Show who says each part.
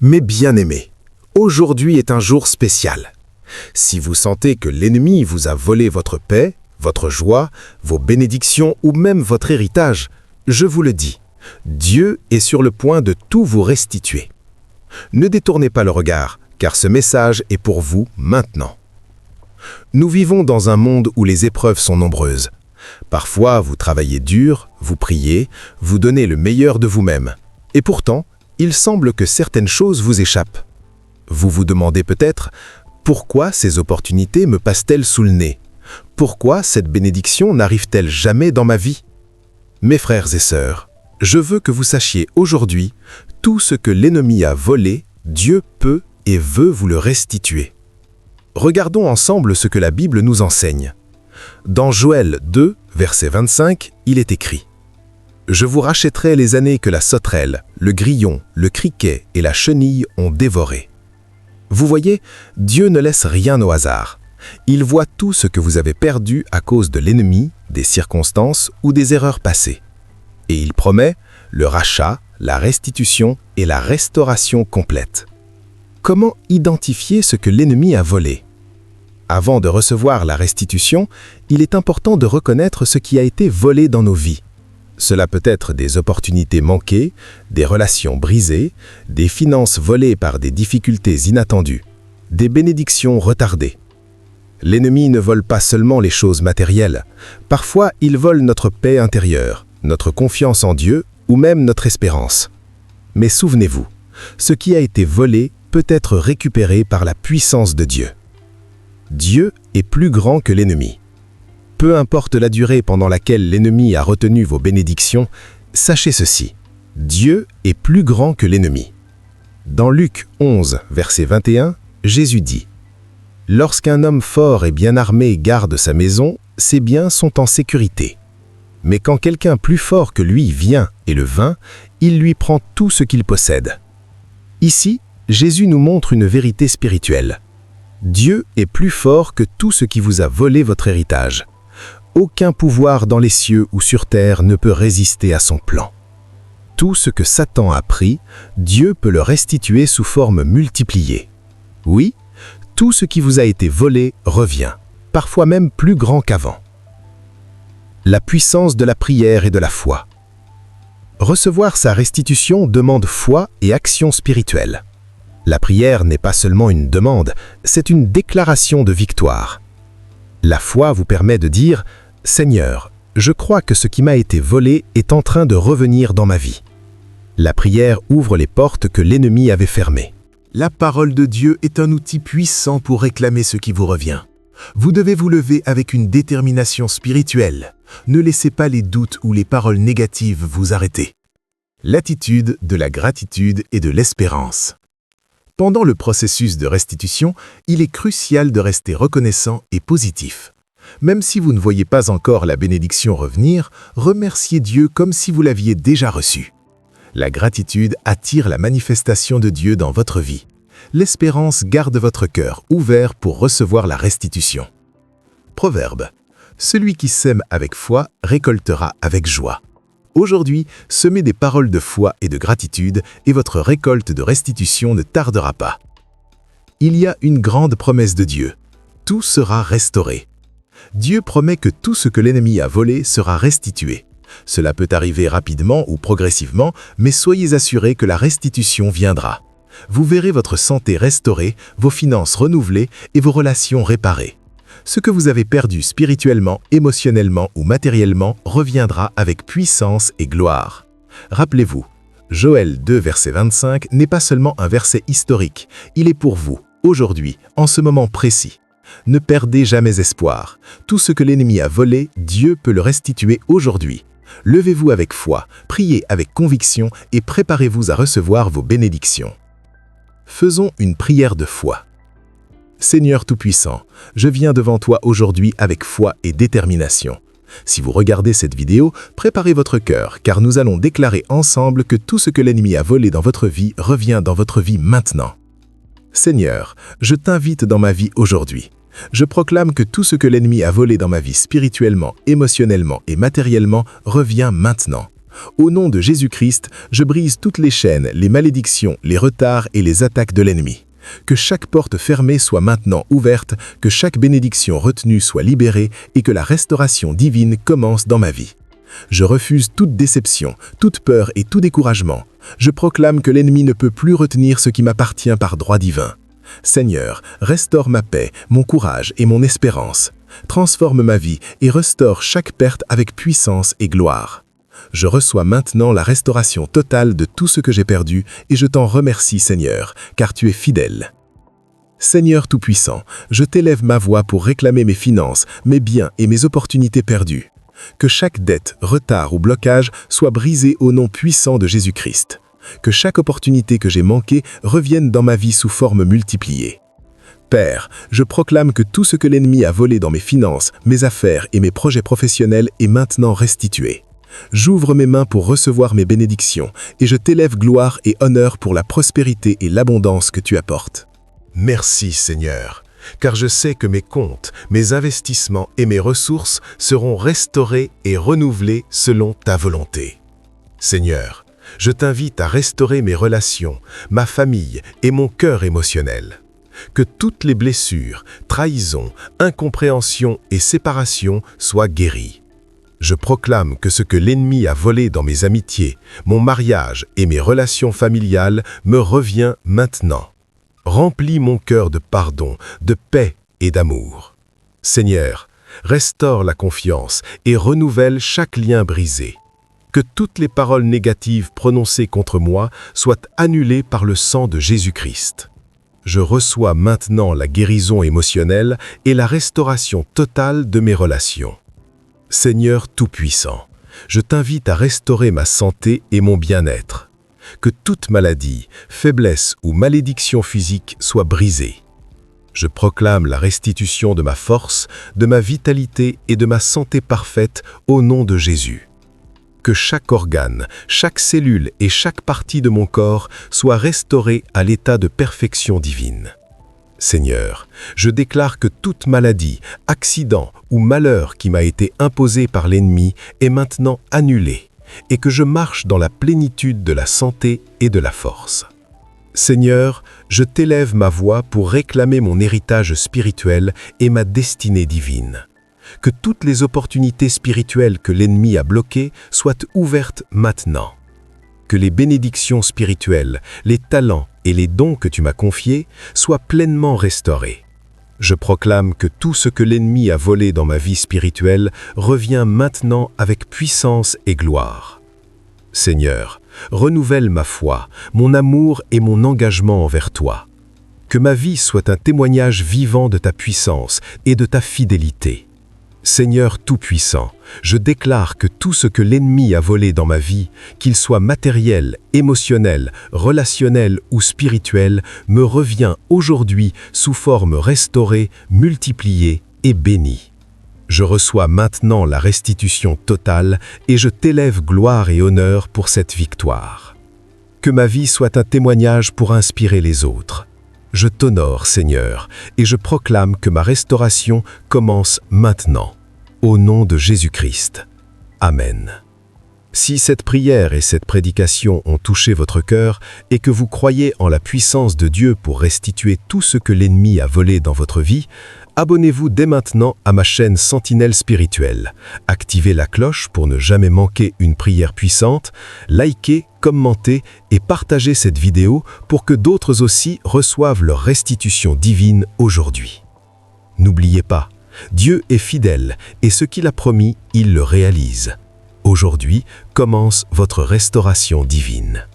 Speaker 1: Mes bien-aimés, aujourd'hui est un jour spécial. Si vous sentez que l'ennemi vous a volé votre paix, votre joie, vos bénédictions ou même votre héritage, je vous le dis, Dieu est sur le point de tout vous restituer. Ne détournez pas le regard, car ce message est pour vous maintenant. Nous vivons dans un monde où les épreuves sont nombreuses. Parfois, vous travaillez dur, vous priez, vous donnez le meilleur de vous-même. Et pourtant, il semble que certaines choses vous échappent. Vous vous demandez peut-être, pourquoi ces opportunités me passent-elles sous le nez? Pourquoi cette bénédiction n'arrive-t-elle jamais dans ma vie? Mes frères et sœurs, je veux que vous sachiez aujourd'hui, tout ce que l'ennemi a volé, Dieu peut et veut vous le restituer. Regardons ensemble ce que la Bible nous enseigne. Dans Joël 2, verset 25, il est écrit: « Je vous rachèterai les années que la sauterelle, le grillon, le criquet et la chenille ont dévorées. » Vous voyez, Dieu ne laisse rien au hasard. Il voit tout ce que vous avez perdu à cause de l'ennemi, des circonstances ou des erreurs passées. Et il promet le rachat, la restitution et la restauration complète. Comment identifier ce que l'ennemi a volé? Avant de recevoir la restitution, il est important de reconnaître ce qui a été volé dans nos vies. Cela peut être des opportunités manquées, des relations brisées, des finances volées par des difficultés inattendues, des bénédictions retardées. L'ennemi ne vole pas seulement les choses matérielles. Parfois, il vole notre paix intérieure, notre confiance en Dieu ou même notre espérance. Mais souvenez-vous, ce qui a été volé peut être récupéré par la puissance de Dieu. Dieu est plus grand que l'ennemi. Peu importe la durée pendant laquelle l'ennemi a retenu vos bénédictions, sachez ceci, Dieu est plus grand que l'ennemi. Dans Luc 11, verset 21, Jésus dit: « Lorsqu'un homme fort et bien armé garde sa maison, ses biens sont en sécurité. Mais quand quelqu'un plus fort que lui vient et le vainc, il lui prend tout ce qu'il possède. » Ici, Jésus nous montre une vérité spirituelle. Dieu est plus fort que tout ce qui vous a volé votre héritage. Aucun pouvoir dans les cieux ou sur terre ne peut résister à son plan. Tout ce que Satan a pris, Dieu peut le restituer sous forme multipliée. Oui, tout ce qui vous a été volé revient, parfois même plus grand qu'avant. La puissance de la prière et de la foi. Recevoir sa restitution demande foi et action spirituelle. La prière n'est pas seulement une demande, c'est une déclaration de victoire. La foi vous permet de dire: « Seigneur, je crois que ce qui m'a été volé est en train de revenir dans ma vie. » La prière ouvre les portes que l'ennemi avait fermées.
Speaker 2: La parole de Dieu est un outil puissant pour réclamer ce qui vous revient. Vous devez vous lever avec une détermination spirituelle. Ne laissez pas les doutes ou les paroles négatives vous arrêter. L'attitude de la gratitude et de l'espérance. Pendant le processus de restitution, il est crucial de rester reconnaissant et positif. Même si vous ne voyez pas encore la bénédiction revenir, remerciez Dieu comme si vous l'aviez déjà reçue. La gratitude attire la manifestation de Dieu dans votre vie. L'espérance garde votre cœur ouvert pour recevoir la restitution. Proverbe: « Celui qui sème avec foi récoltera avec joie. » Aujourd'hui, semez des paroles de foi et de gratitude et votre récolte de restitution ne tardera pas. Il y a une grande promesse de Dieu. Tout sera restauré. Dieu promet que tout ce que l'ennemi a volé sera restitué. Cela peut arriver rapidement ou progressivement, mais soyez assurés que la restitution viendra. Vous verrez votre santé restaurée, vos finances renouvelées et vos relations réparées. Ce que vous avez perdu spirituellement, émotionnellement ou matériellement reviendra avec puissance et gloire. Rappelez-vous, Joël 2, verset 25 n'est pas seulement un verset historique, il est pour vous, aujourd'hui, en ce moment précis. Ne perdez jamais espoir. Tout ce que l'ennemi a volé, Dieu peut le restituer aujourd'hui. Levez-vous avec foi, priez avec conviction et préparez-vous à recevoir vos bénédictions. Faisons une prière de foi. Seigneur Tout-Puissant, je viens devant toi aujourd'hui avec foi et détermination. Si vous regardez cette vidéo, préparez votre cœur, car nous allons déclarer ensemble que tout ce que l'ennemi a volé dans votre vie revient dans votre vie maintenant. Seigneur, je t'invite dans ma vie aujourd'hui. Je proclame que tout ce que l'ennemi a volé dans ma vie spirituellement, émotionnellement et matériellement revient maintenant. Au nom de Jésus-Christ, je brise toutes les chaînes, les malédictions, les retards et les attaques de l'ennemi. Que chaque porte fermée soit maintenant ouverte, que chaque bénédiction retenue soit libérée et que la restauration divine commence dans ma vie. Je refuse toute déception, toute peur et tout découragement. Je proclame que l'ennemi ne peut plus retenir ce qui m'appartient par droit divin. Seigneur, restaure ma paix, mon courage et mon espérance. Transforme ma vie et restaure chaque perte avec puissance et gloire. Je reçois maintenant la restauration totale de tout ce que j'ai perdu et je t'en remercie, Seigneur, car tu es fidèle. Seigneur Tout-Puissant, je t'élève ma voix pour réclamer mes finances, mes biens et mes opportunités perdues. Que chaque dette, retard ou blocage soit brisé au nom puissant de Jésus-Christ. Que chaque opportunité que j'ai manquée revienne dans ma vie sous forme multipliée. Père, je proclame que tout ce que l'ennemi a volé dans mes finances, mes affaires et mes projets professionnels est maintenant restitué. J'ouvre mes mains pour recevoir mes bénédictions et je t'élève gloire et honneur pour la prospérité et l'abondance que tu apportes.
Speaker 1: Merci Seigneur, car je sais que mes comptes, mes investissements et mes ressources seront restaurés et renouvelés selon ta volonté. Seigneur, je t'invite à restaurer mes relations, ma famille et mon cœur émotionnel. Que toutes les blessures, trahisons, incompréhensions et séparations soient guéries. Je proclame que ce que l'ennemi a volé dans mes amitiés, mon mariage et mes relations familiales me revient maintenant. Remplis mon cœur de pardon, de paix et d'amour. Seigneur, restaure la confiance et renouvelle chaque lien brisé. Que toutes les paroles négatives prononcées contre moi soient annulées par le sang de Jésus-Christ. Je reçois maintenant la guérison émotionnelle et la restauration totale de mes relations. Seigneur Tout-Puissant, je t'invite à restaurer ma santé et mon bien-être. Que toute maladie, faiblesse ou malédiction physique soit brisée. Je proclame la restitution de ma force, de ma vitalité et de ma santé parfaite au nom de Jésus. Que chaque organe, chaque cellule et chaque partie de mon corps soit restaurée à l'état de perfection divine. Seigneur, je déclare que toute maladie, accident ou malheur qui m'a été imposé par l'ennemi est maintenant annulée et que je marche dans la plénitude de la santé et de la force. Seigneur, je t'élève ma voix pour réclamer mon héritage spirituel et ma destinée divine. Que toutes les opportunités spirituelles que l'ennemi a bloquées soient ouvertes maintenant. Que les bénédictions spirituelles, les talents et les dons que tu m'as confiés soient pleinement restaurés. Je proclame que tout ce que l'ennemi a volé dans ma vie spirituelle revient maintenant avec puissance et gloire. Seigneur, renouvelle ma foi, mon amour et mon engagement envers toi. Que ma vie soit un témoignage vivant de ta puissance et de ta fidélité. Seigneur Tout-Puissant, je déclare que tout ce que l'ennemi a volé dans ma vie, qu'il soit matériel, émotionnel, relationnel ou spirituel, me revient aujourd'hui sous forme restaurée, multipliée et bénie. Je reçois maintenant la restitution totale et je t'élève gloire et honneur pour cette victoire. Que ma vie soit un témoignage pour inspirer les autres. Je t'honore, Seigneur, et je proclame que ma restauration commence maintenant. Au nom de Jésus-Christ. Amen. Si cette prière et cette prédication ont touché votre cœur et que vous croyez en la puissance de Dieu pour restituer tout ce que l'ennemi a volé dans votre vie, abonnez-vous dès maintenant à ma chaîne Sentinelle Spirituelle. Activez la cloche pour ne jamais manquer une prière puissante, likez, commentez et partagez cette vidéo pour que d'autres aussi reçoivent leur restitution divine aujourd'hui. N'oubliez pas, Dieu est fidèle et ce qu'il a promis, il le réalise. Aujourd'hui commence votre restauration divine.